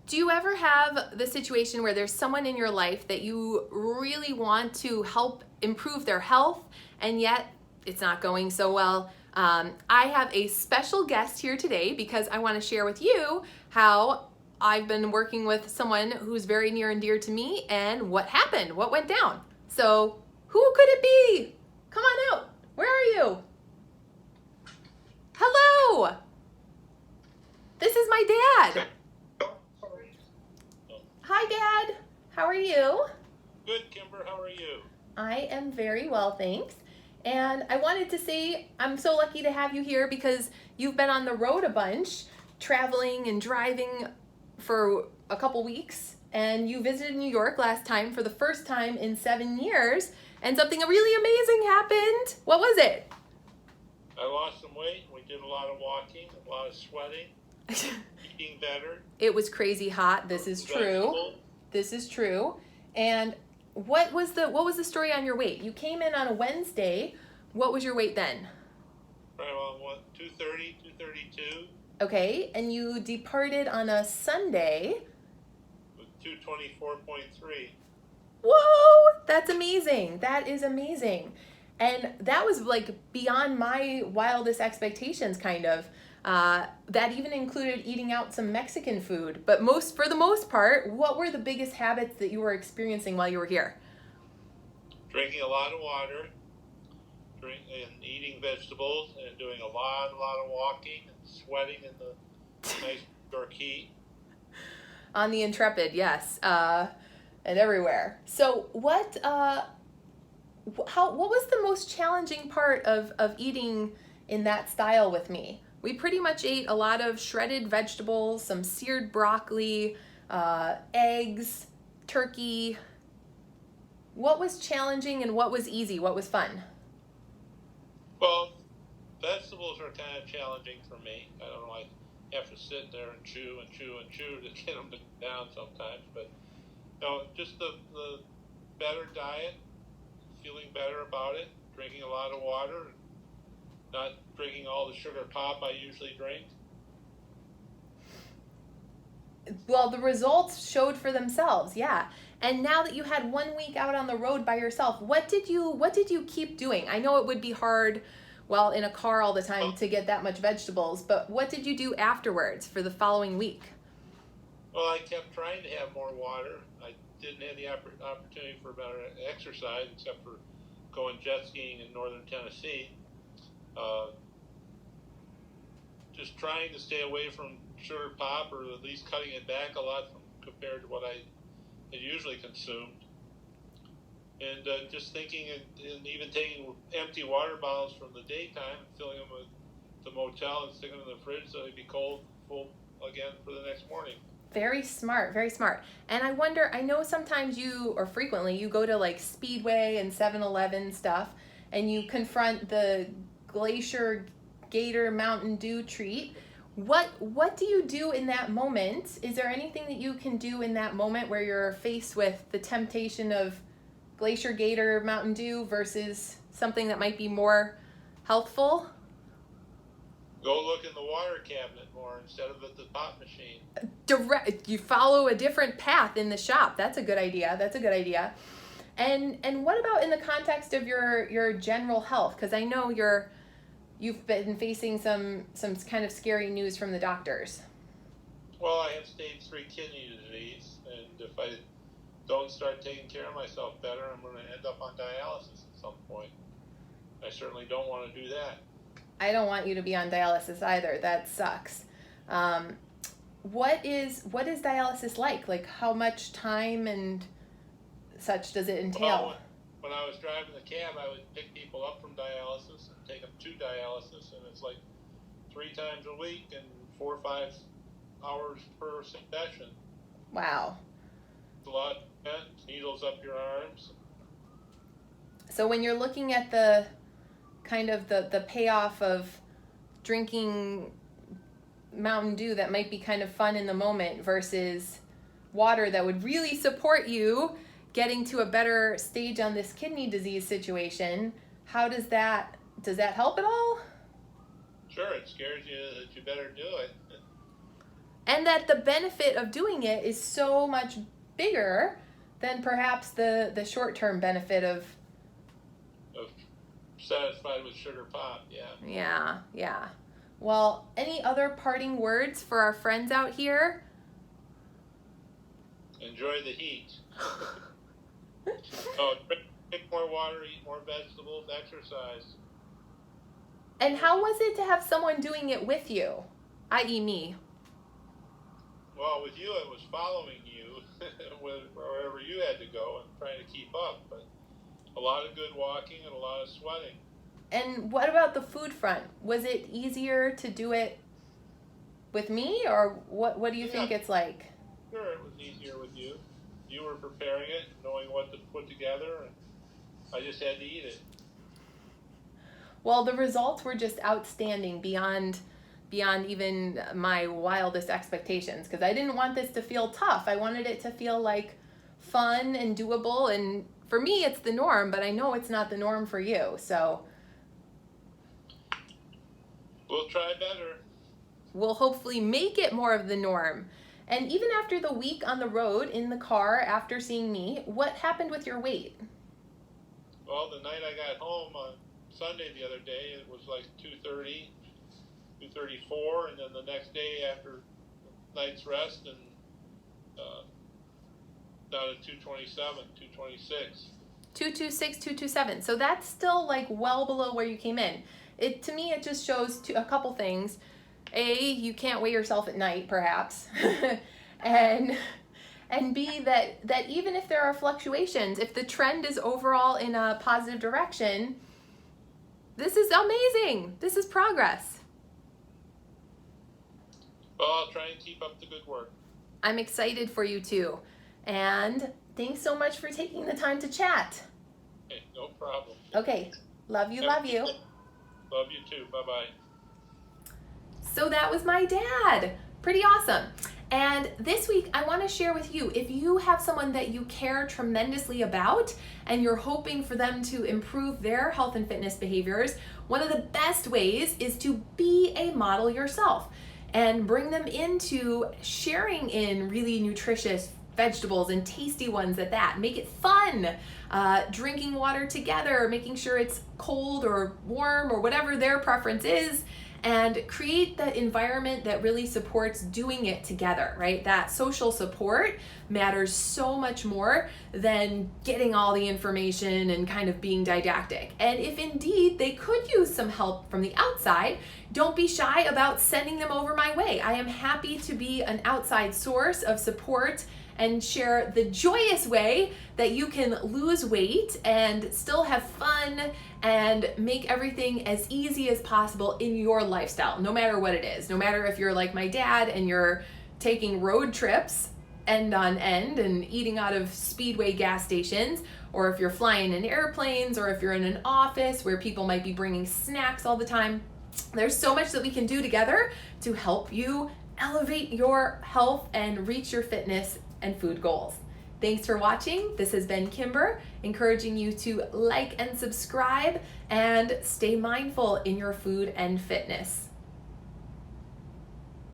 Do you ever have the situation where there's someone in your life that you really want to help improve their health and yet it's not going so well? I have a special guest here today because I want to share with you how I've been working with someone who's very near and dear to me and what happened, what went down. So, who could it be? Come on out. Where are you? Hello. This is my dad. Hi, Dad. How are you? Good, Kimber. How are you? I am very well, thanks. And I wanted to say I'm so lucky to have you here because you've been on the road a bunch, traveling and driving for a couple weeks. And you visited New York last time for the first time in 7 years. And something really amazing happened. What was it? I lost some weight. We did a lot of walking, a lot of sweating, eating better. It was crazy hot. This is true. Vegetables. This is true. And what was the story on your weight? You came in on a Wednesday. What was your weight then? Right on 230, 232, Okay, and you departed on a Sunday. with 224.3. Whoa, that's amazing. That is amazing. And that was like beyond my wildest expectations, kind of. That even included eating out some Mexican food. But for the most part, what were the biggest habits that you were experiencing while you were here? Drinking a lot of water, and eating vegetables, and doing a lot of walking and sweating in the nice dark heat. On the Intrepid, yes, and everywhere. So what was the most challenging part of eating in that style with me? We pretty much ate a lot of shredded vegetables, some seared broccoli, eggs, turkey. What was challenging and what was easy? What was fun? Well, vegetables are kind of challenging for me. I don't know, I have to sit there and chew and chew and chew to get them down sometimes. But just the better diet, feeling better about it, drinking a lot of water, not drinking all the sugar pop I usually drink. Well, the results showed for themselves, yeah. And now that you had 1 week out on the road by yourself, what did you keep doing? I know it would be hard, well, in a car all the time to get that much vegetables, but what did you do afterwards for the following week? Well, I kept trying to have more water. I didn't have the opportunity for better exercise except for going jet skiing in northern Tennessee. Just trying to stay away from sugar pop, or at least cutting it back a lot compared to what I had usually consumed. And just thinking and even taking empty water bottles from the daytime and filling them with the motel and sticking them in the fridge so they'd be full again for the next morning. Very smart, very smart. And I wonder, I know sometimes frequently you go to like Speedway and 7-Eleven stuff and you confront the Glacier Gator Mountain Dew treat. What do you do in that moment? Is there anything that you can do in that moment where you're faced with the temptation of Glacier Gator Mountain Dew versus something that might be more healthful? Go look in the water cabinet more instead of at the pop machine. You follow a different path in the shop. That's a good idea. And what about in the context of your general health? Because I know you've been facing some kind of scary news from the doctors. Well, I have stage 3 kidney disease, and if I don't start taking care of myself better, I'm going to end up on dialysis at some point. I certainly don't want to do that. I don't want you to be on dialysis either. That sucks. What is dialysis like? Like, how much time and such does it entail? Well, when I was driving the cab, I would pick people up from dialysis and take them to dialysis, and it's like 3 times a week and 4 or 5 hours per session. Wow. It's a lot of needles up your arms. So when you're looking at the kind of the payoff of drinking Mountain Dew that might be kind of fun in the moment versus water that would really support you getting to a better stage on this kidney disease situation, how does that help at all? Sure, it scares you that you better do it. And that the benefit of doing it is so much bigger than perhaps the short-term benefit of satisfied with sugar pop. Yeah. Well, any other parting words for our friends out here? Enjoy the heat. Oh, drink more water, eat more vegetables, exercise. And how was it to have someone doing it with you, i.e. me? Well, with you, it was following you wherever you had to go and trying to keep up. But a lot of good walking and a lot of sweating. And what about the food front? Was it easier to do it with me, or what do you think it's like? Sure, it was easier with you. You were preparing it, knowing what to put together, and I just had to eat it. Well, the results were just outstanding beyond even my wildest expectations, because I didn't want this to feel tough. I wanted it to feel like fun and doable, and for me it's the norm, but I know it's not the norm for you. So we'll try better. We'll hopefully make it more of the norm. And even after the week on the road in the car after seeing me, what happened with your weight? Well, the night I got home on Sunday the other day, it was like 230, 234, and then the next day after night's rest, and down to 227, 226. 226, 227. So that's still like well below where you came in. To me, it just shows a couple things. A, you can't weigh yourself at night, perhaps. and B, that even if there are fluctuations, if the trend is overall in a positive direction, this is amazing. This is progress. Well, I'll try and keep up the good work. I'm excited for you too. And thanks so much for taking the time to chat. Okay, no problem. Okay, love you, love you. Love you too, bye-bye. So that was my dad. Pretty awesome. And this week, I want to share with you, if you have someone that you care tremendously about and you're hoping for them to improve their health and fitness behaviors, one of the best ways is to be a model yourself and bring them into sharing in really nutritious vegetables and tasty ones at that. Make it fun. Drinking water together, making sure it's cold or warm or whatever their preference is, and create that environment that really supports doing it together, right? That social support matters so much more than getting all the information and kind of being didactic. And if indeed they could use some help from the outside, don't be shy about sending them over my way. I am happy to be an outside source of support and share the joyous way that you can lose weight and still have fun and make everything as easy as possible in your lifestyle, no matter what it is. No matter if you're like my dad and you're taking road trips end on end and eating out of Speedway gas stations, or if you're flying in airplanes, or if you're in an office where people might be bringing snacks all the time. There's so much that we can do together to help you elevate your health and reach your fitness and food goals. Thanks for watching. This has been Kimber, encouraging you to like and subscribe and stay mindful in your food and fitness.